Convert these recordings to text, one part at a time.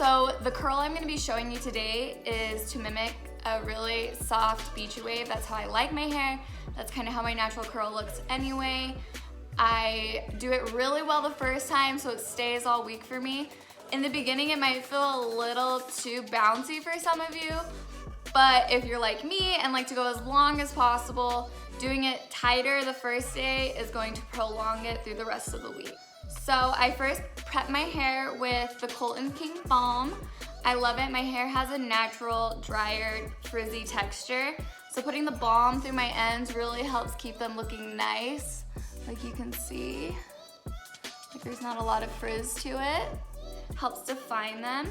So the curl I'm gonna be showing you today is to mimic a really soft beachy wave. That's how I like my hair. That's kind of how my natural curl looks anyway. I do it really well the first time, so it stays all week for me. In the beginning, it might feel a little too bouncy for some of you, but if you're like me and like to go as long as possible, doing it tighter the first day is going to prolong it through the rest of the week. So I first prep my hair with the Colton King Balm. I love it. My hair has a natural, drier, frizzy texture. So putting the balm through my ends really helps keep them looking nice. Like you can see, like there's not a lot of frizz to it. Helps define them.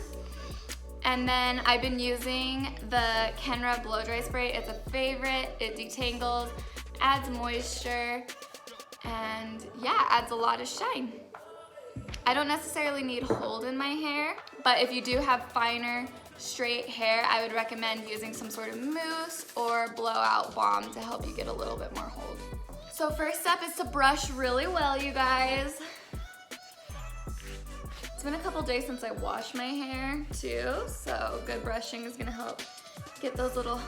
And then I've been using the Kenra Blow Dry Spray. It's a favorite. It detangles, adds moisture, and yeah, adds a lot of shine. I don't necessarily need hold in my hair, but if you do have finer, straight hair, I would recommend using some sort of mousse or blowout balm to help you get a little bit more hold. So first step is to brush really well, you guys. It's been a couple days since I washed my hair too, so good brushing is gonna help get those little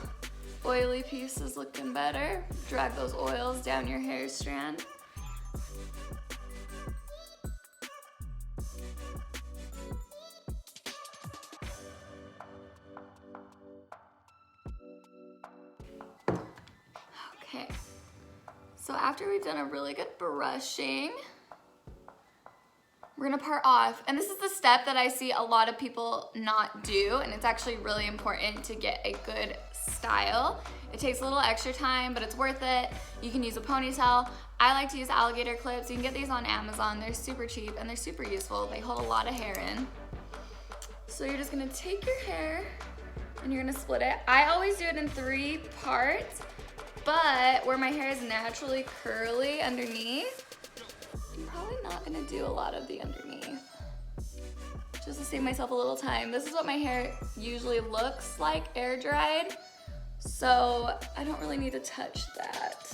oily pieces looking better. Drag those oils down your hair strand. Okay, so after we've done a really good brushing, we're gonna part off. And this is the step that I see a lot of people not do, and it's actually really important to get a good style. It takes a little extra time, but it's worth it. You can use a ponytail. I like to use alligator clips. You can get these on Amazon. They're super cheap and they're super useful. They hold a lot of hair in. So you're just gonna take your hair and you're gonna split it. I always do it in 3 parts, but where my hair is naturally curly underneath, I'm probably not gonna do a lot of the underneath, just to save myself a little time. This is what my hair usually looks like air dried, so I don't really need to touch that.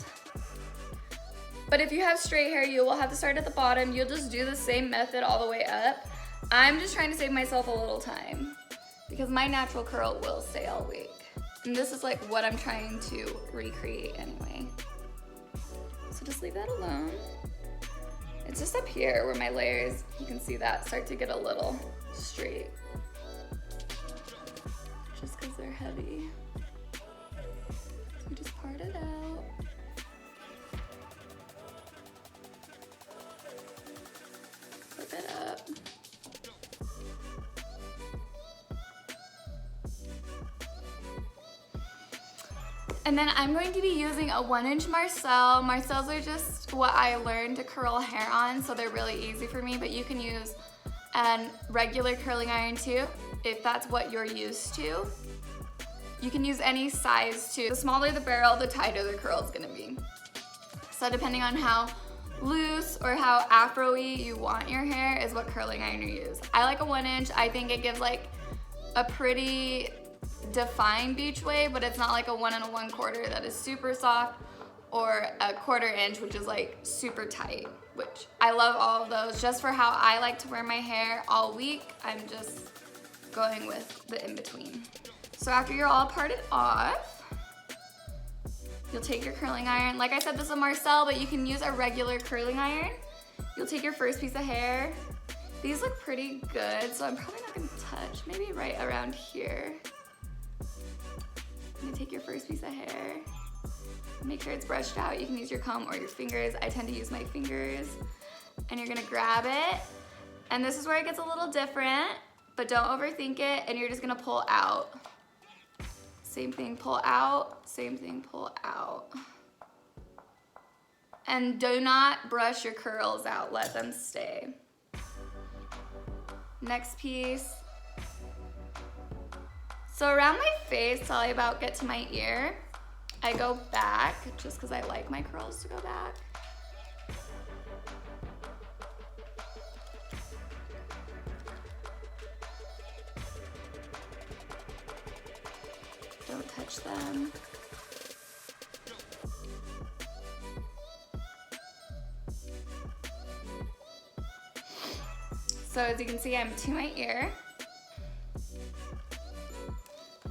But if you have straight hair, you will have to start at the bottom. You'll just do the same method all the way up. I'm just trying to save myself a little time because my natural curl will stay all week. And this is like what I'm trying to recreate anyway. So just leave that alone. It's just up here where my layers, you can see that, start to get a little straight. Just because they're heavy. So we just part it out. Flip it up. And then I'm going to be using a 1-inch Marcel. Marcels are just what I learned to curl hair on, so they're really easy for me, but you can use a regular curling iron too, if that's what you're used to. You can use any size too. The smaller the barrel, the tighter the curl is gonna be. So depending on how loose or how afro-y you want your hair is what curling iron you use. I like a 1-inch. I think it gives like a pretty defined beach wave, but it's not like a 1 1/4 that is super soft, or a 1/4 inch, which is like super tight, which I love all of those. Just for how I like to wear my hair all week, I'm just going with the in-between. So after you're all parted off, you'll take your curling iron. Like I said, this is a Marcel, but you can use a regular curling iron. You'll take your first piece of hair. These look pretty good, so I'm probably not gonna touch, maybe right around here. You're gonna take your first piece of hair, make sure it's brushed out. You can use your comb or your fingers. I tend to use my fingers. And you're gonna grab it. And this is where it gets a little different, but don't overthink it, and you're just gonna pull out. Same thing, pull out, same thing, pull out. And do not brush your curls out, let them stay. Next piece. So around my face, till I about get to my ear, I go back, just because I like my curls to go back. Don't touch them. So as you can see, I'm to my ear.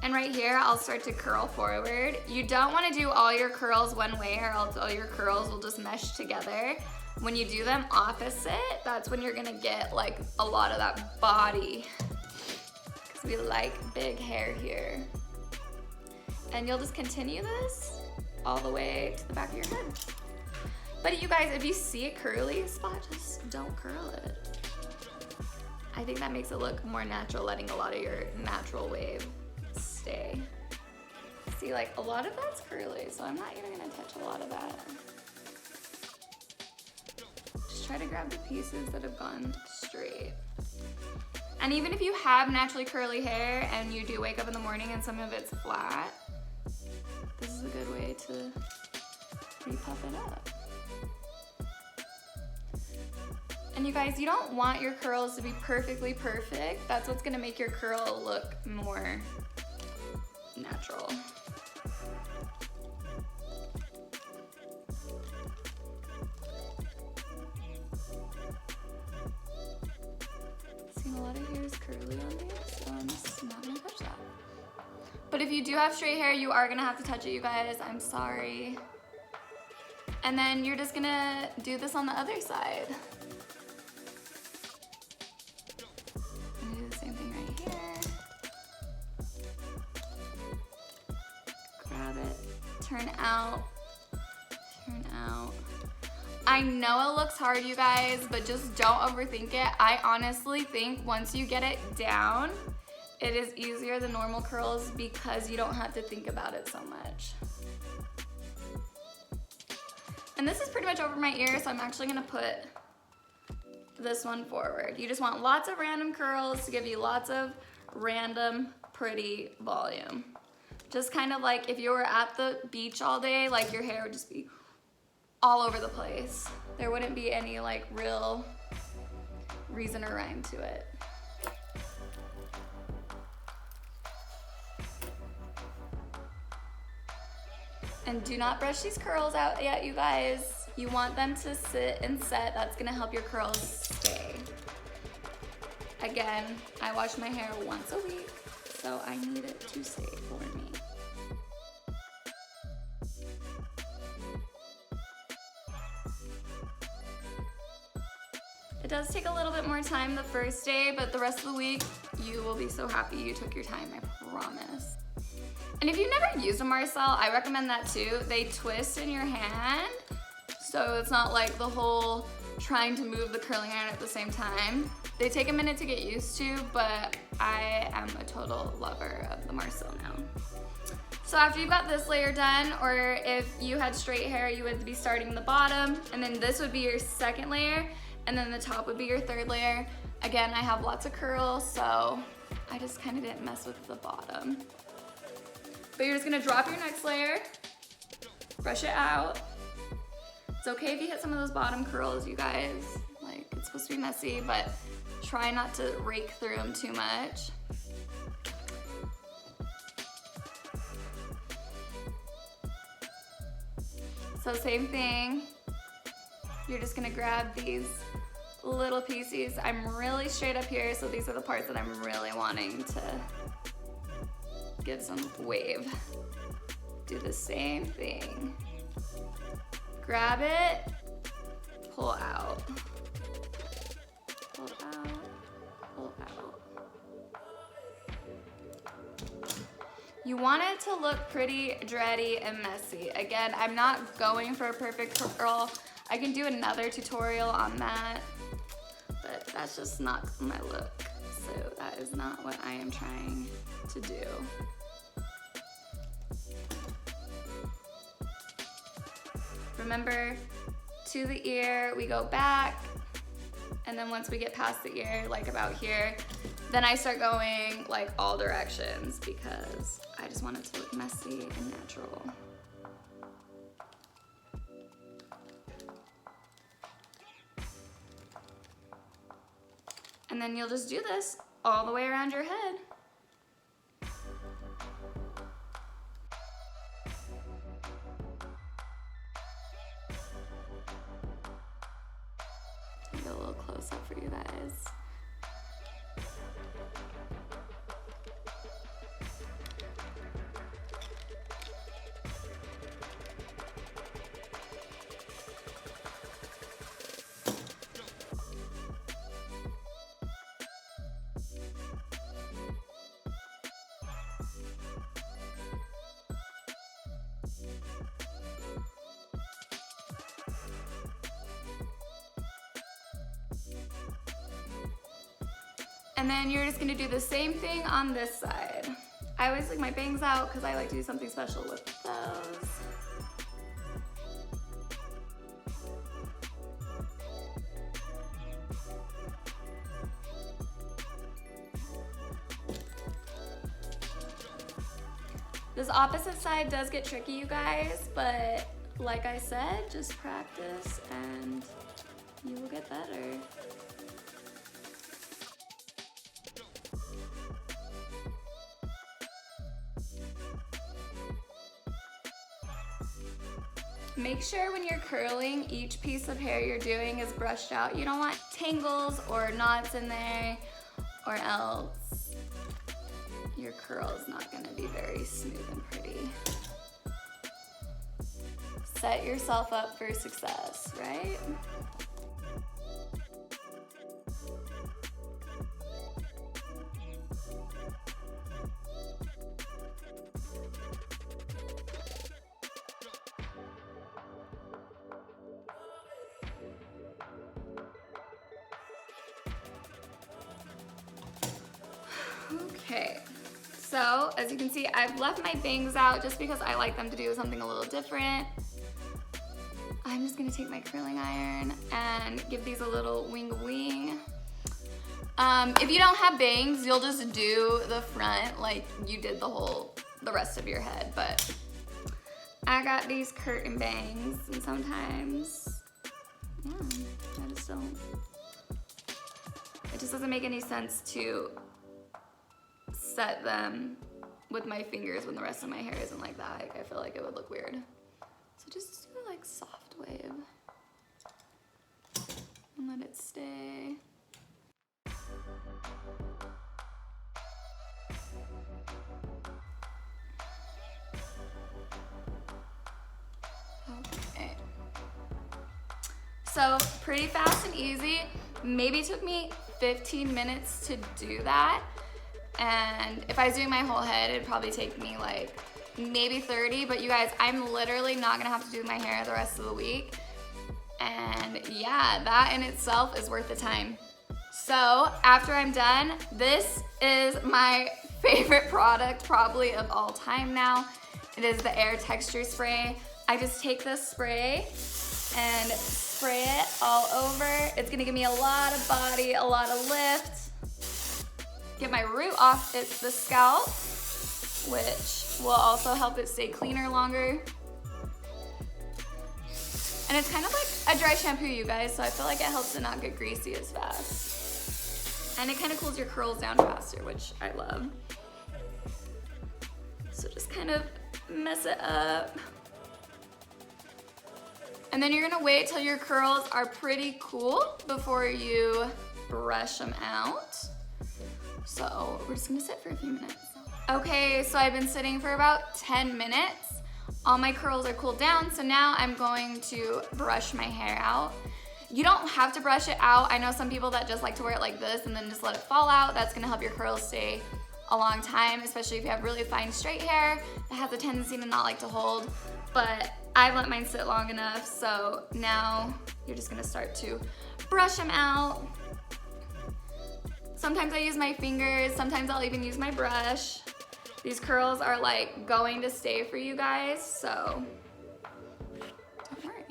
And right here, I'll start to curl forward. You don't want to do all your curls one way or else all your curls will just mesh together. When you do them opposite, that's when you're gonna get like a lot of that body. Because we like big hair here. And you'll just continue this all the way to the back of your head. But you guys, if you see a curly spot, just don't curl it. I think that makes it look more natural, letting a lot of your natural wave stay. See, like a lot of that's curly, so I'm not even gonna touch a lot of that. Just try to grab the pieces that have gone straight. And even if you have naturally curly hair and you do wake up in the morning and some of it's flat, this is a good way to re-puff it up. And you guys, you don't want your curls to be perfectly perfect. That's what's gonna make your curl look more natural. See, a lot of hair is curly on me, so I'm just not gonna touch that. But if you do have straight hair, you are gonna have to touch it, you guys. I'm sorry. And then you're just gonna do this on the other side. Turn out, turn out. I know it looks hard, you guys, but just don't overthink it. I honestly think once you get it down, it is easier than normal curls because you don't have to think about it so much. And this is pretty much over my ear, so I'm actually gonna put this one forward. You just want lots of random curls to give you lots of random, pretty volume. Just kind of like if you were at the beach all day, like your hair would just be all over the place. There wouldn't be any like real reason or rhyme to it. And do not brush these curls out yet, you guys. You want them to sit and set. That's gonna help your curls stay. Again, I wash my hair once a week, so I need it to stay for me. It does take a little bit more time the first day, but the rest of the week, you will be so happy you took your time, I promise. And if you've never used a Marcel, I recommend that too. They twist in your hand, so it's not like the whole trying to move the curling iron at the same time. They take a minute to get used to, but I am a total lover of the Marcel now. So after you've got this layer done, or if you had straight hair, you would be starting the bottom, and then this would be your second layer, and then the top would be your third layer. Again, I have lots of curls, so I just kind of didn't mess with the bottom. But you're just gonna drop your next layer, brush it out. It's okay if you hit some of those bottom curls, you guys. Like, it's supposed to be messy, but try not to rake through them too much. So same thing. You're just gonna grab these little pieces. I'm really straight up here, so these are the parts that I'm really wanting to give some wave. Do the same thing. Grab it, pull out. Pull out, pull out. You want it to look pretty dready and messy. Again, I'm not going for a perfect curl. I can do another tutorial on that, but that's just not my look. So that is not what I am trying to do. Remember, to the ear, we go back, and then once we get past the ear, like about here, then I start going like all directions because I just want it to look messy and natural. And then you'll just do this all the way around your head. Get a little close up for you guys. And then you're just gonna do the same thing on this side. I always leave my bangs out because I like to do something special with those. This opposite side does get tricky, you guys, but like I said, just practice and you will get better. Make sure when you're curling, each piece of hair you're doing is brushed out. You don't want tangles or knots in there, or else your curl is not gonna be very smooth and pretty. Set yourself up for success, right? Okay, so as you can see, I've left my bangs out just because I like them to do something a little different. I'm just gonna take my curling iron and give these a little wing. If you don't have bangs, you'll just do the front like you did the rest of your head, but I got these curtain bangs and sometimes, yeah, I just don't. It just doesn't make any sense to set them with my fingers when the rest of my hair isn't like that. I feel like it would look weird. So just do like soft wave and let it stay. Okay. So pretty fast and easy. Maybe took me 15 minutes to do that. And if I was doing my whole head, it'd probably take me like maybe 30, but you guys, I'm literally not gonna have to do my hair the rest of the week. And yeah, that in itself is worth the time. So after I'm done, this is my favorite product probably of all time now. It is the Air Texture Spray. I just take this spray and spray it all over. It's gonna give me a lot of body, a lot of lift. Get my root off the scalp, which will also help it stay cleaner longer. And it's kind of like a dry shampoo, you guys, so I feel like it helps it not get greasy as fast. And it kind of cools your curls down faster, which I love. So just kind of mess it up. And then you're gonna wait till your curls are pretty cool before you brush them out. So we're just gonna sit for a few minutes. Okay, so I've been sitting for about 10 minutes. All my curls are cooled down, so now I'm going to brush my hair out. You don't have to brush it out. I know some people that just like to wear it like this and then just let it fall out. That's gonna help your curls stay a long time, especially if you have really fine straight hair that has a tendency to not like to hold. But I've let mine sit long enough, so now you're just gonna start to brush them out. Sometimes I use my fingers, sometimes I'll even use my brush. These curls are like going to stay for you guys, so don't worry.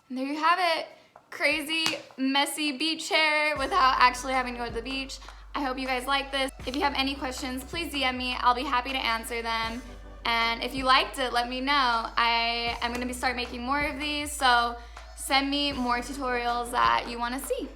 And there you have it. Crazy, messy beach hair without actually having to go to the beach. I hope you guys like this. If you have any questions, please DM me. I'll be happy to answer them. And if you liked it, let me know. I am gonna start making more of these, so send me more tutorials that you wanna see.